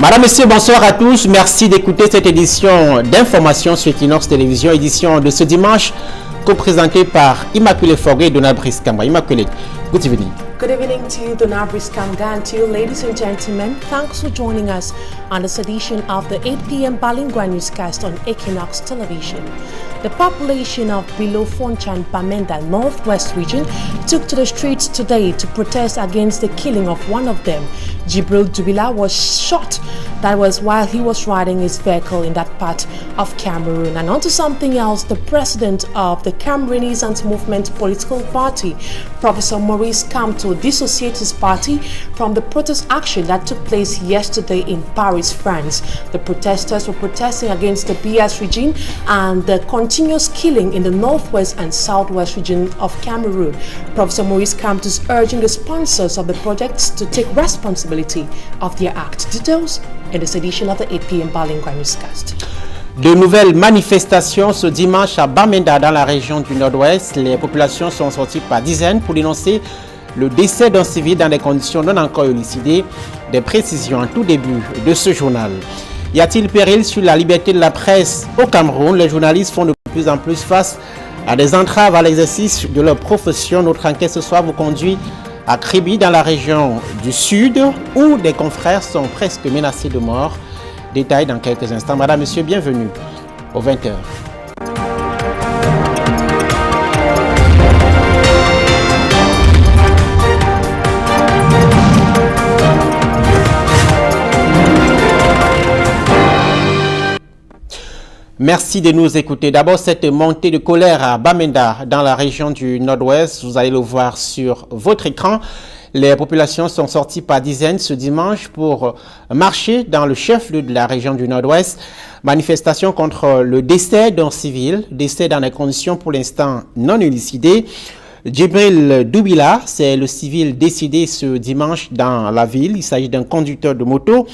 Madame, Monsieur, bonsoir à tous. Merci d'écouter cette édition d'information sur Equinox Télévision, édition de ce dimanche, co-présentée par Immaculée Forêt et Donald Briskamba. Immaculée, good evening. Good evening to you, Donald Briskamba, and to you, ladies and gentlemen. Thanks for joining us on this edition of the 8 p.m. bilingual newscast on Equinox Television. The population of below Fonchan Bamenda Northwest region took to the streets today to protest against the killing of one of them. Jibril Dubila was shot. That was while he was riding his vehicle in that part of Cameroon. And on to something else, the president of the Cameroonians Movement political party, Professor Maurice Kamto, dissociated his party from the protest action that took place yesterday in Paris, France. The protesters were protesting against the BS regime and the continuous killing in the northwest and southwest region of Cameroon. Professor Maurice Kamto is urging the sponsors of the projects to take responsibility of their act. Details in this edition of the 8 p.m. bilingual newscast. De nouvelles manifestations ce dimanche à Bamenda dans la région du Nord-Ouest. Les populations sont sorties par dizaines pour dénoncer le décès d'un civil dans des conditions non encore élucidées. Des précisions en tout début de ce journal. Y a-t-il péril sur la liberté de la presse au Cameroun? Les journalistes font de plus en plus face à des entraves à l'exercice de leur profession. Notre enquête ce soir vous conduit à Kribi dans la région du Sud où des confrères sont presque menacés de mort. Détails dans quelques instants. Madame, Monsieur, bienvenue aux 20h. Merci de nous écouter. D'abord, cette montée de colère à Bamenda dans la région du Nord-Ouest, vous allez le voir sur votre écran. Les populations sont sorties par dizaines ce dimanche pour marcher dans le chef-lieu de la région du Nord-Ouest. Manifestation contre le décès d'un civil, décès dans des conditions pour l'instant non élucidées. Jibril Dubila, c'est le civil décédé ce dimanche dans la ville. Il s'agit d'un conducteur de moto.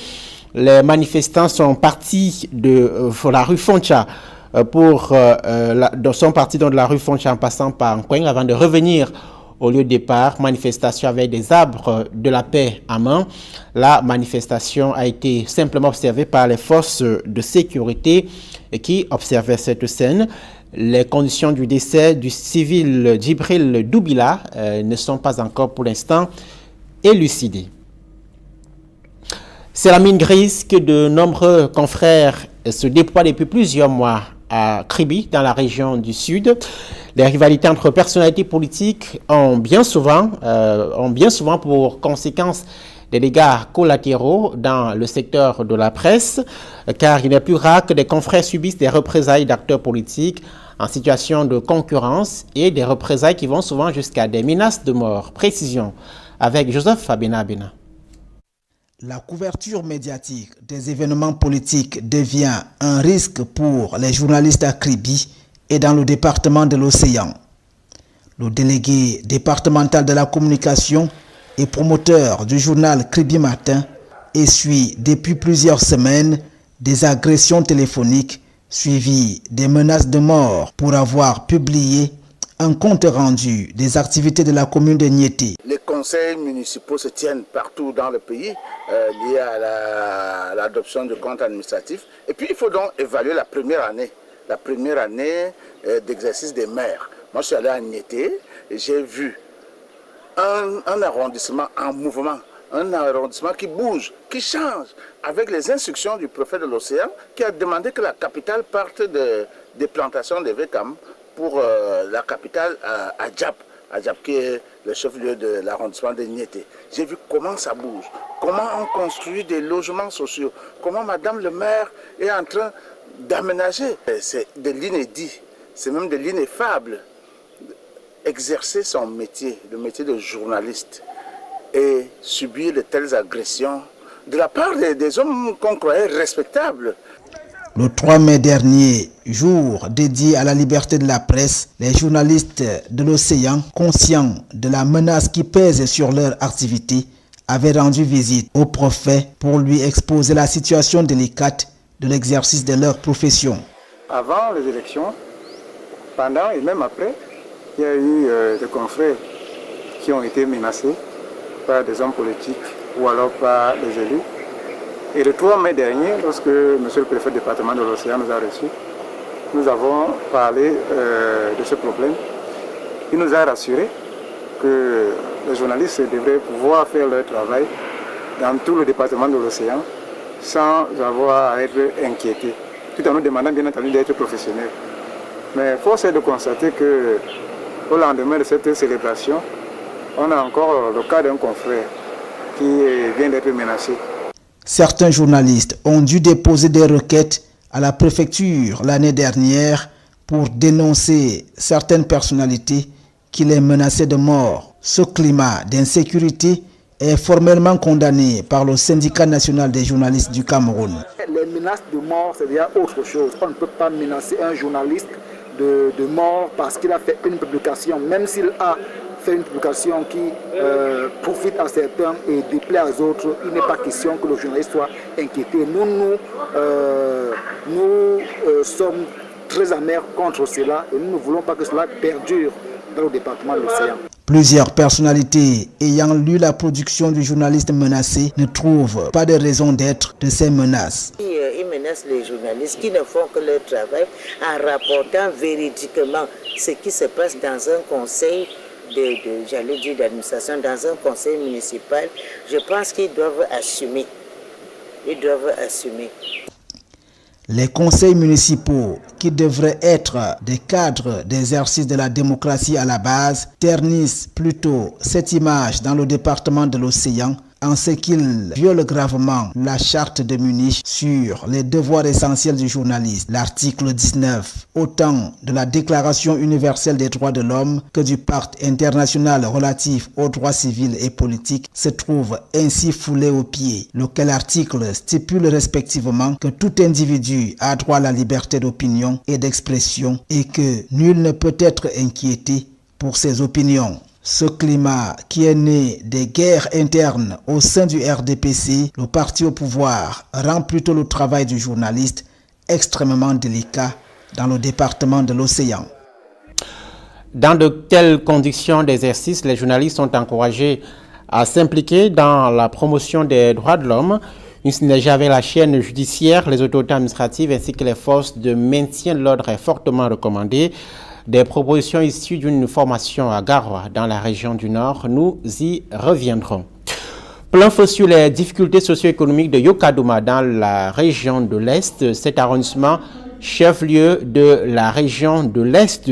Les manifestants sont partis de la rue Foncha sont partis de la rue Foncha en passant par Nkweng avant de revenir au lieu de départ. Manifestation avec des arbres de la paix à main. La manifestation a été simplement observée par les forces de sécurité qui observaient cette scène. Les conditions du décès du civil Jibril Dubila ne sont pas encore pour l'instant élucidées. C'est la mine grise que de nombreux confrères se déploient depuis plusieurs mois à Kribi, dans la région du Sud. Les rivalités entre personnalités politiques ont bien souvent pour conséquence des dégâts collatéraux dans le secteur de la presse, car il n'est plus rare que des confrères subissent des représailles d'acteurs politiques en situation de concurrence et des représailles qui vont souvent jusqu'à des menaces de mort. Précision avec Joseph Fabena Bena. La couverture médiatique des événements politiques devient un risque pour les journalistes à Kribi et dans le département de l'Océan. Le délégué départemental de la communication et promoteur du journal Kribi Matin essuie depuis plusieurs semaines des agressions téléphoniques suivies des menaces de mort pour avoir publié un compte rendu des activités de la commune de Niété. Les conseils municipaux se tiennent partout dans le pays liés à l'adoption de comptes administratifs. Et puis il faut donc évaluer la première année d'exercice des maires. Moi je suis allé à Niété et j'ai vu un arrondissement en mouvement, un arrondissement qui bouge, qui change, avec les instructions du préfet de l'Océan qui a demandé que la capitale parte des plantations de VECAM pour la capitale à Djap, qui est le chef-lieu de l'arrondissement de Niété. J'ai vu comment ça bouge, comment on construit des logements sociaux, comment Madame le maire est en train d'aménager. C'est de l'inédit, c'est même de l'ineffable. Exercer son métier, le métier de journaliste, et subir de telles agressions de la part des hommes qu'on croyait respectables. Le 3 mai dernier, jour dédié à la liberté de la presse, les journalistes de l'Océan, conscients de la menace qui pèse sur leur activité, avaient rendu visite au préfet pour lui exposer la situation délicate de l'exercice de leur profession. Avant les élections, pendant et même après, il y a eu des confrères qui ont été menacés par des hommes politiques ou alors par les élus Et le 3 mai dernier, lorsque M. le préfet du département de l'Océan nous a reçus, nous avons parlé de ce problème. Il nous a rassuré que les journalistes devraient pouvoir faire leur travail dans tout le département de l'Océan sans avoir à être inquiétés, tout en nous demandant bien entendu d'être professionnels. Mais force est de constater qu'au lendemain de cette célébration, on a encore le cas d'un confrère qui vient d'être menacé. Certains journalistes ont dû déposer des requêtes à la préfecture l'année dernière pour dénoncer certaines personnalités qui les menaçaient de mort. Ce climat d'insécurité est formellement condamné par le syndicat national des journalistes du Cameroun. Les menaces de mort, c'est bien autre chose. On ne peut pas menacer un journaliste de mort parce qu'il a fait une publication, même s'il a fait une publication qui profite à certains et déplaît aux autres. Il n'est pas question que le journaliste soit inquiété. Nous sommes très amers contre cela et nous ne voulons pas que cela perdure dans le département de l'Océan. Plusieurs personnalités ayant lu la production du journaliste menacé ne trouvent pas de raison d'être de ces menaces. Ils menacent les journalistes qui ne font que leur travail en rapportant véridiquement ce qui se passe dans un conseil d'administration, dans un conseil municipal. Je pense qu'ils doivent assumer. Ils doivent assumer. Les conseils municipaux, qui devraient être des cadres d'exercice de la démocratie à la base, ternissent plutôt cette image dans le département de l'Océan en ce qu'ils violent gravement la charte de Munich sur les devoirs essentiels du journaliste. L'article 19, autant de la Déclaration universelle des droits de l'homme que du Pacte international relatif aux droits civils et politiques, se trouve ainsi foulé aux pieds, lequel article stipule respectivement que tout individu a droit à la liberté d'opinion et d'expression et que nul ne peut être inquiété pour ses opinions. Ce climat qui est né des guerres internes au sein du RDPC, le parti au pouvoir, rend plutôt le travail du journaliste extrêmement délicat dans le département de l'Océan. Dans de telles conditions d'exercice, les journalistes sont encouragés à s'impliquer dans la promotion des droits de l'homme, une synergie avec la chaîne judiciaire, les autorités administratives ainsi que les forces de maintien de l'ordre est fortement recommandée. Des propositions issues d'une formation à Garoua dans la région du Nord, nous y reviendrons. Plein feu sur les difficultés socio-économiques de Yokadouma dans la région de l'Est. Cet arrondissement, chef-lieu de la région de l'Est,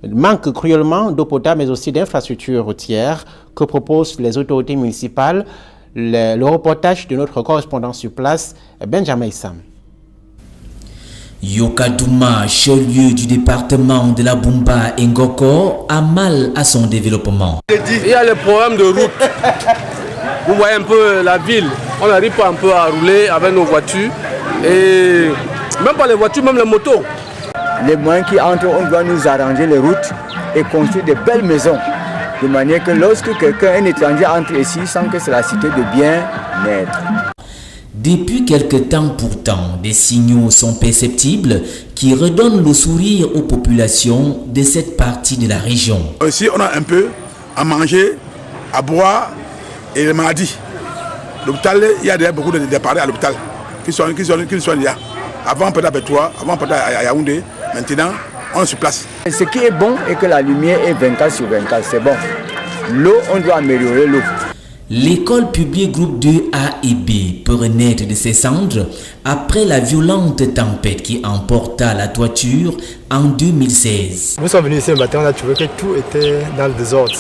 manque cruellement d'eau potable mais aussi d'infrastructures routières que proposent les autorités municipales. Le reportage de notre correspondant sur place, Benjamin Issam. Yokadouma, chef-lieu du département de la Bumba et Ngoko, a mal à son développement. Il y a le problème de route. Vous voyez un peu la ville, on n'arrive pas un peu à rouler avec nos voitures. Et même pas les voitures, même les motos. Les moyens qui entrent, on doit nous arranger les routes et construire de belles maisons. De manière que lorsque un étranger entre ici, sans que c'est la cité de bien-être. Depuis quelque temps pourtant, des signaux sont perceptibles qui redonnent le sourire aux populations de cette partie de la région. Ici, on a un peu à manger, à boire et les maladies. L'hôpital, il y a beaucoup de départs à l'hôpital qui soignent là. Avant, peut-être à Bétoua, avant, peut-être à Yaoundé. Maintenant, on est sur place. Ce qui est bon est que la lumière est 24 sur 24, c'est bon. L'eau, on doit améliorer l'eau. L'école publique groupe 2A et B peut renaître de ses cendres après la violente tempête qui emporta la toiture en 2016. Nous sommes venus ici le matin, on a trouvé que tout était dans le désordre.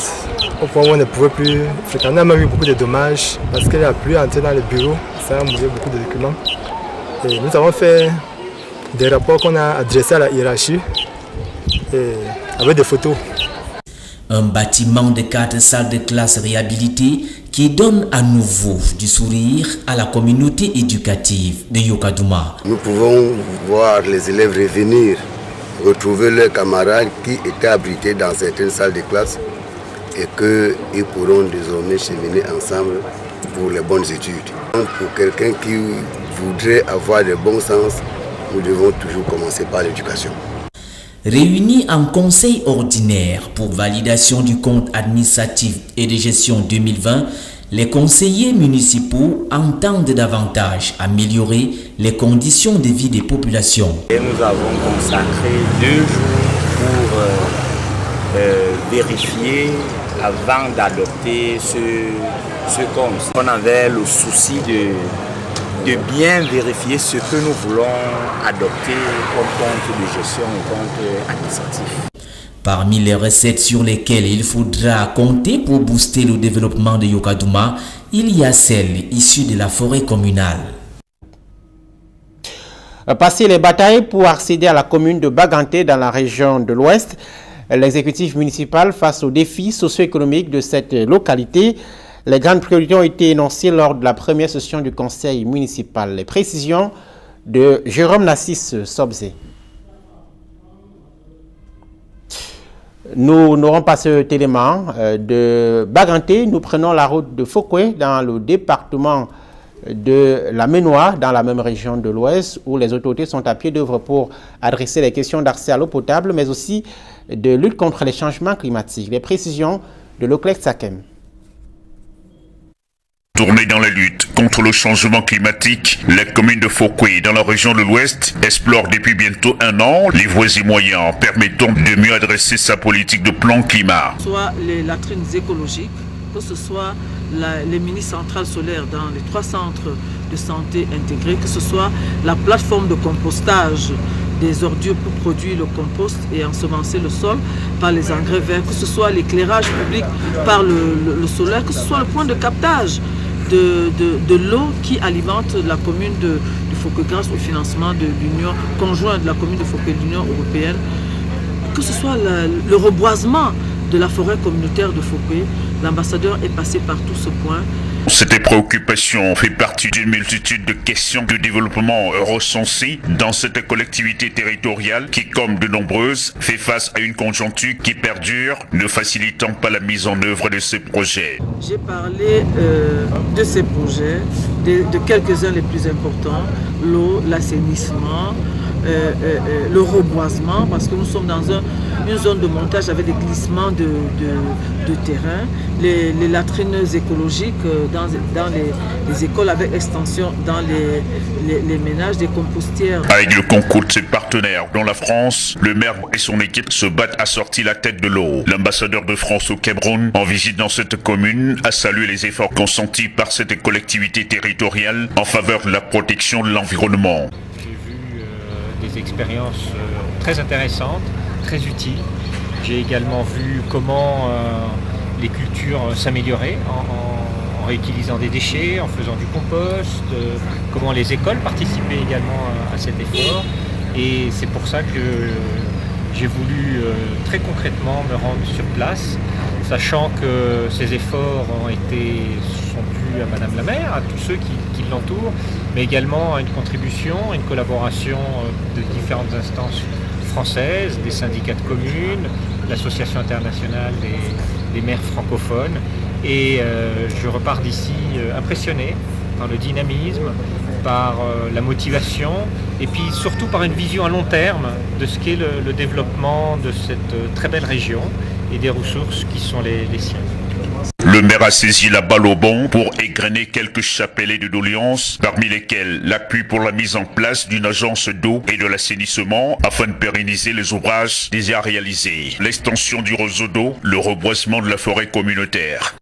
Au point où on ne pouvait plus fréquenter. On a même eu beaucoup de dommages parce qu'il a plu entrer dans le bureau, ça a mouillé beaucoup de documents. Et nous avons fait des rapports qu'on a adressés à la hiérarchie et avec des photos. Un bâtiment de 4 salles de classe réhabilitées qui donne à nouveau du sourire à la communauté éducative de Yokadouma. Nous pouvons voir les élèves revenir, retrouver leurs camarades qui étaient abrités dans certaines salles de classe et qu'ils pourront désormais cheminer ensemble pour les bonnes études. Pour quelqu'un qui voudrait avoir le bon sens, nous devons toujours commencer par l'éducation. Réunis en conseil ordinaire pour validation du compte administratif et de gestion 2020, Les conseillers municipaux entendent davantage améliorer les conditions de vie des populations. Et nous avons consacré 2 jours pour vérifier avant d'adopter ce compte. On avait le souci de bien vérifier ce que nous voulons adopter comme compte de gestion ou compte administratif. Parmi les recettes sur lesquelles il faudra compter pour booster le développement de Yokadouma, il y a celles issues de la forêt communale. Passer les batailles pour accéder à la commune de Baganté dans la région de l'Ouest, l'exécutif municipal face aux défis socio-économiques de cette localité. Les grandes priorités ont été énoncées lors de la première session du conseil municipal. Les précisions de Jérôme Nassis Sobzé. Nous n'aurons pas cet élément de Baganté. Nous prenons la route de Fokwe dans le département de la Ménois, dans la même région de l'Ouest, où les autorités sont à pied d'œuvre pour adresser les questions d'accès à l'eau potable, mais aussi de lutte contre les changements climatiques. Les précisions de Leclerc Sakem. Tournée dans la lutte contre le changement climatique, la commune de Fokwe dans la région de l'Ouest explore depuis bientôt 1 an les voies et moyens permettant de mieux adresser sa politique de plan climat. Soit les latrines écologiques, que ce soit les mini-centrales solaires dans les 3 centres de santé intégrés, que ce soit la plateforme de compostage des ordures pour produire le compost et ensemencer le sol par les engrais verts, que ce soit l'éclairage public par le solaire, que ce soit le point de captage de l'eau qui alimente la commune de Fokwe grâce au financement de l'Union conjointe de la commune de Fokwe et de l'Union européenne, que ce soit le reboisement de la forêt communautaire de Fokwe. L'ambassadeur est passé par tout ce point. Cette préoccupation fait partie d'une multitude de questions de développement recensées dans cette collectivité territoriale qui, comme de nombreuses, fait face à une conjoncture qui perdure, ne facilitant pas la mise en œuvre de ces projets. J'ai parlé de ces projets, de quelques-uns les plus importants, l'eau, l'assainissement, le reboisement, parce que nous sommes dans une zone de montage avec des glissements de terrain, les latrines écologiques dans les écoles avec extension dans les ménages, des compostières. Avec le concours de ses partenaires, dont la France, le maire et son équipe se battent à sortir la tête de l'eau. L'ambassadeur de France au Cameroun, en visite dans cette commune, a salué les efforts consentis par cette collectivité territoriale en faveur de la protection de l'environnement. Des expériences très intéressantes, très utiles. J'ai également vu comment les cultures s'amélioraient en réutilisant des déchets, en faisant du compost, comment les écoles participaient également à cet effort. Et c'est pour ça que j'ai voulu très concrètement me rendre sur place, sachant que ces efforts sont dus à Madame la maire, à tous ceux qui l'entourent, mais également à une contribution, une collaboration de différentes instances françaises, des syndicats de communes, l'Association internationale des maires francophones. Et je repars d'ici impressionné par le dynamisme, par la motivation et puis surtout par une vision à long terme de ce qu'est le développement de cette très belle région et des ressources qui sont les siennes. Le maire a saisi la balle au bond pour égrener quelques chapelets de doléances, parmi lesquels l'appui pour la mise en place d'une agence d'eau et de l'assainissement afin de pérenniser les ouvrages déjà réalisés, l'extension du réseau d'eau, le reboisement de la forêt communautaire.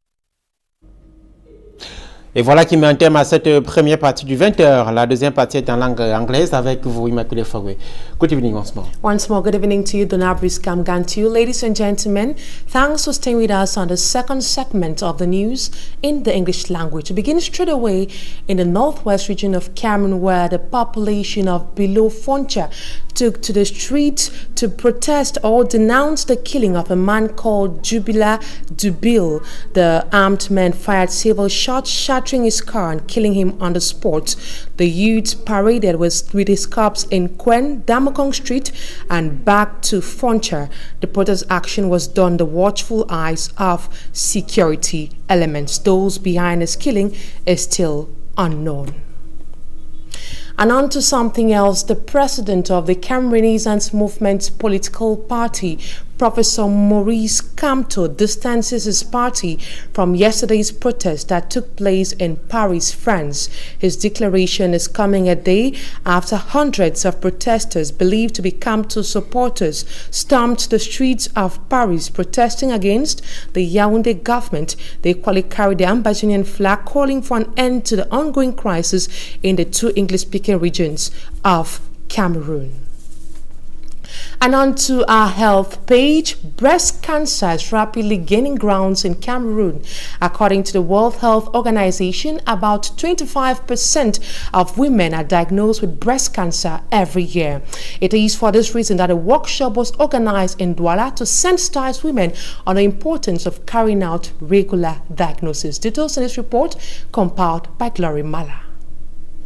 Et voilà qui met un terme à cette première partie du 20h. La deuxième partie est en langue anglaise avec vous, Immaculée Fagwe. Good evening once more. Once more, good evening to you, Donabris Kamgan to you. Ladies and gentlemen, thanks for staying with us on the second segment of the news in the English language. We begin straight away in the northwest region of Cameroon, where the population of below Foncha took to the streets to protest or denounce the killing of a man called Jubila Dubil. The armed men fired several shots, shattering his car and killing him on the spot. The youth paraded with his corpse in Kwen, Damakong Street, and back to Foncha. The protest action was done under the watchful eyes of security elements. Those behind his killing is still unknown. And on to something else, the president of the Cameroon Renaissance Movement political party, Professor Maurice Kamto distances his party from yesterday's protest that took place in Paris, France. His declaration is coming a day after hundreds of protesters believed to be Kamto supporters stormed the streets of Paris protesting against the Yaoundé government. They equally carried the Ambazonian flag, calling for an end to the ongoing crisis in the two English-speaking regions of Cameroon. And on to our health page, breast cancer is rapidly gaining grounds in Cameroon. According to the World Health Organization, about 25% of women are diagnosed with breast cancer every year. It is for this reason that a workshop was organized in Douala to sensitize women on the importance of carrying out regular diagnosis. Details in this report compiled by Glory Mala.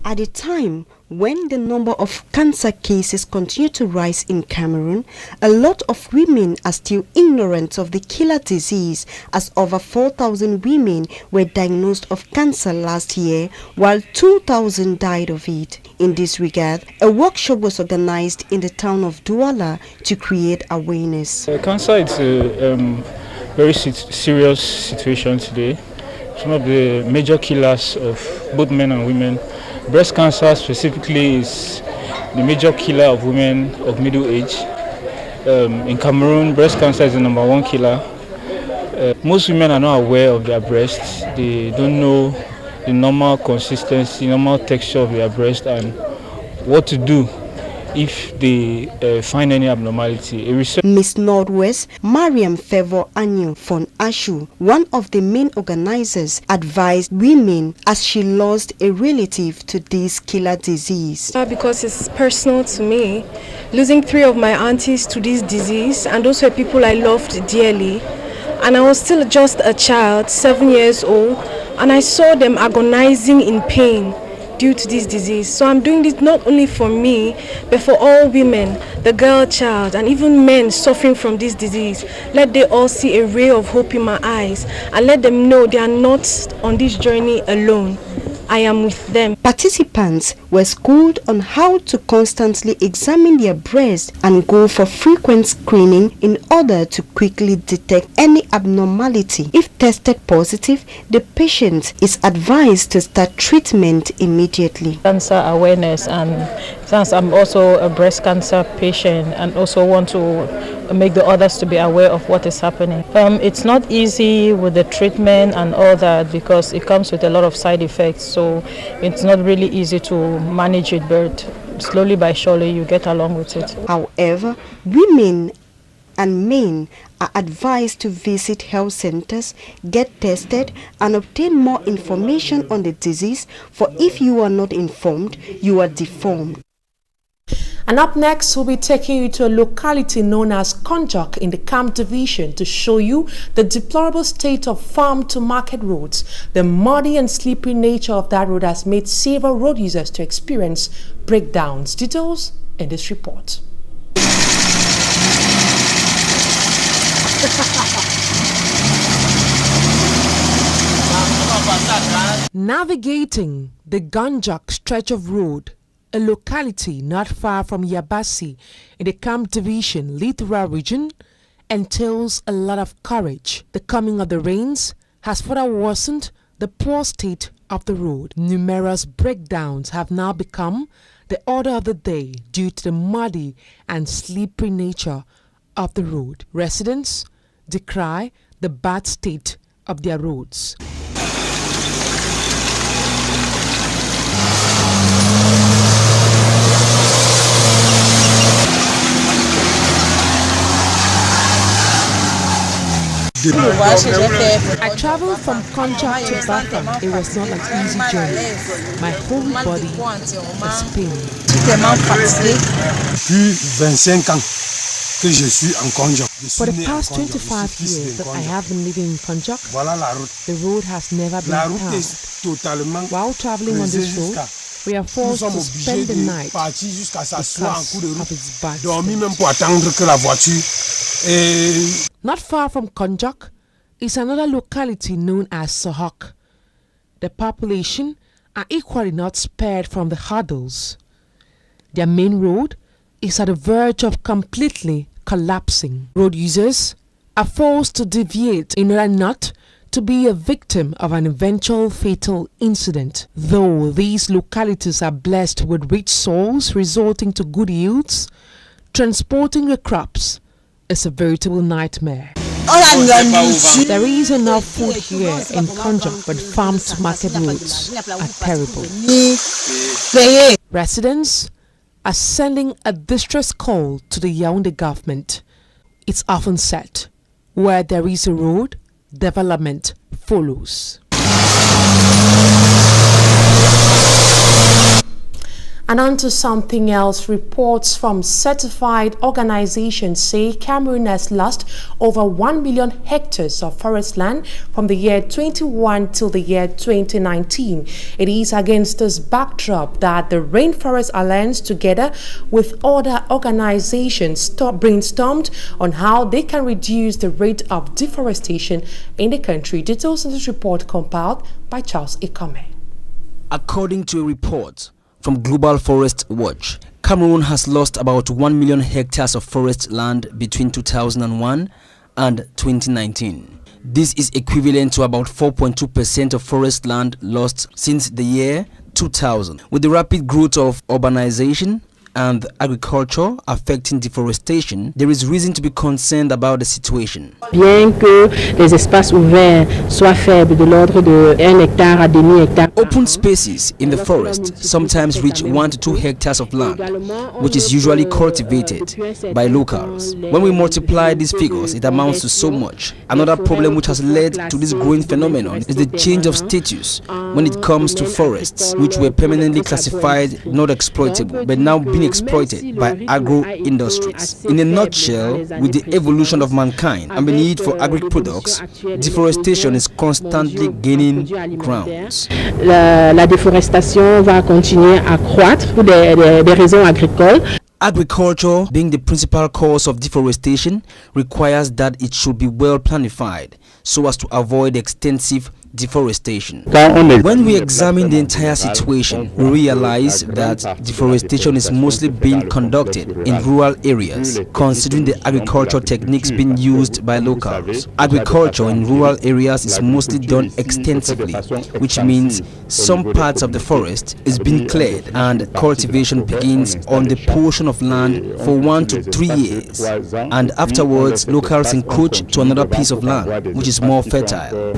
At a time when the number of cancer cases continue to rise in Cameroon, a lot of women are still ignorant of the killer disease, as over 4,000 women were diagnosed of cancer last year, while 2,000 died of it. In this regard, a workshop was organized in the town of Douala to create awareness. Cancer is a very serious situation today. It's one of the major killers of both men and women. Breast cancer specifically is the major killer of women of middle age. In Cameroon, breast cancer is the #1 killer. Most women are not aware of their breasts. They don't know the normal consistency, normal texture of their breast and what to do if they find any abnormality. Miss Northwest, Mariam Favor Anyo von Ashu, one of the main organizers, advised women as she lost a relative to this killer disease. Because it's personal to me, losing 3 of my aunties to this disease, and those were people I loved dearly. And I was still just a child, 7 years old, and I saw them agonizing in pain due to this disease. So I'm doing this not only for me, but for all women, the girl child, and even men suffering from this disease. Let they all see a ray of hope in my eyes, and let them know they are not on this journey alone. I am with them. Participants were schooled on how to constantly examine their breast and go for frequent screening in order to quickly detect any abnormality. If tested positive, the patient is advised to start treatment immediately. Cancer awareness, and since I'm also a breast cancer patient and also want to make the others to be aware of what is happening. It's not easy with the treatment and all that because it comes with a lot of side effects, so it's not really easy to manage it, but slowly but surely you get along with it. However, women and men are advised to visit health centers, get tested, and obtain more information on the disease, for if you are not informed, you are deformed. And up next, we'll be taking you to a locality known as Konjok in the Camp Division to show you the deplorable state of farm-to-market roads. The muddy and slippery nature of that road has made several road users to experience breakdowns. Details in this report. Navigating the Konjok stretch of road, a locality not far from Yabasi in the Camp Division littoral region, entails a lot of courage. The coming of the rains has further worsened the poor state of the road. Numerous breakdowns have now become the order of the day due to the muddy and slippery nature of the road. Residents decry the bad state of their roads. I traveled from Konjok to Batam. It was not an easy journey. My whole body was paining. For the past 25 years that I have been living in Konjok, the road has never been passed. While traveling on this road, we are forced to spend the night because of its bad state. Not far from Konjok is another locality known as Sohok. The population are equally not spared from the hurdles. Their main road is at the verge of completely collapsing. Road users are forced to deviate in order not to be a victim of an eventual fatal incident. Though these localities are blessed with rich soils resulting to good yields, transporting the crops is a veritable nightmare. There is enough food here in Konja, but farm-to-market routes are terrible. Residents are sending a distress call to the Yaoundé government. It's often said, where there is a road, development follows. And on to something else. Reports from certified organizations say Cameroon has lost over 1 million hectares of forest land from the year 21 till the year 2019. It is against this backdrop that the Rainforest Alliance, together with other organizations, brainstormed on how they can reduce the rate of deforestation in the country. Details in this report compiled by Charles Ikome. According to a report from Global Forest Watch, Cameroon has lost about 1 million hectares of forest land between 2001 and 2019. This is equivalent to about 4.2% of forest land lost since the year 2000. With the rapid growth of urbanization and agriculture affecting deforestation, there is reason to be concerned about the situation. Bien que les espaces ouverts soient faibles de l'ordre de 1 hectare à demi hectare. Open spaces in the forest sometimes reach 1 to 2 hectares of land, which is usually cultivated by locals. When we multiply these figures, it amounts to so much. Another problem which has led to this growing phenomenon is the change of status when it comes to forests, which were permanently classified not exploitable, but now being exploited by agro-industries. In a nutshell, with the evolution of mankind and the need for agri-products, deforestation is constantly gaining grounds. La déforestation va continuer à croître pour des raisons agricoles. Agriculture, being the principal cause of deforestation, requires that it should be well planified so as to avoid extensive deforestation. When we examine the entire situation, we realize that deforestation is mostly being conducted in rural areas, considering the agricultural techniques being used by locals. Agriculture in rural areas is mostly done extensively, which means some parts of the forest is being cleared and cultivation begins on the portion of land for 1 to 3 years, and afterwards locals encroach to another piece of land which is more fertile.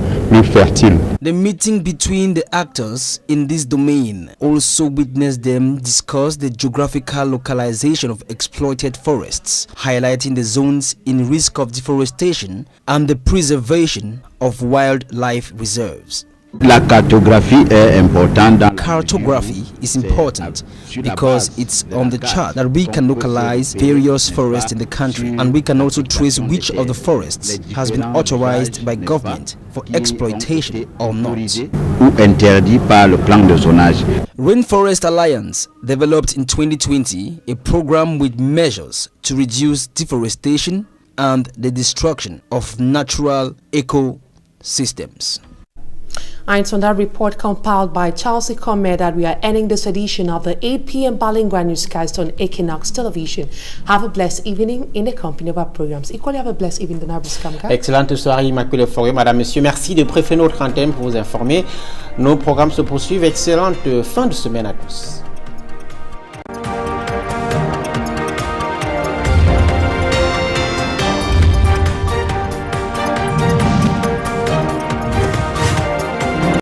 The meeting between the actors in this domain also witnessed them discuss the geographical localization of exploited forests, highlighting the zones in risk of deforestation and the preservation of wildlife reserves. La cartographie est importante. Cartography is important because it's on the chart that we can localize various forests in the country, and we can also trace which of the forests has been authorized by government for exploitation or not. Ou interdit par le plan de zonage. Rainforest Alliance developed in 2020 a program with measures to reduce deforestation and the destruction of natural ecosystems. And it's on that report compiled by Charles Ikome that we are ending this edition of the 8 p.m. Bilingual Newscast on Equinox Television. Have a blessed evening in the company of our programs. Equally have a blessed evening, Donabris Kamka. Excellente soirée, Immaculée Forêt. Madame, Monsieur, merci de préférer notre antenne pour vous informer. Nos programmes se poursuivent. Excellente fin de semaine à tous.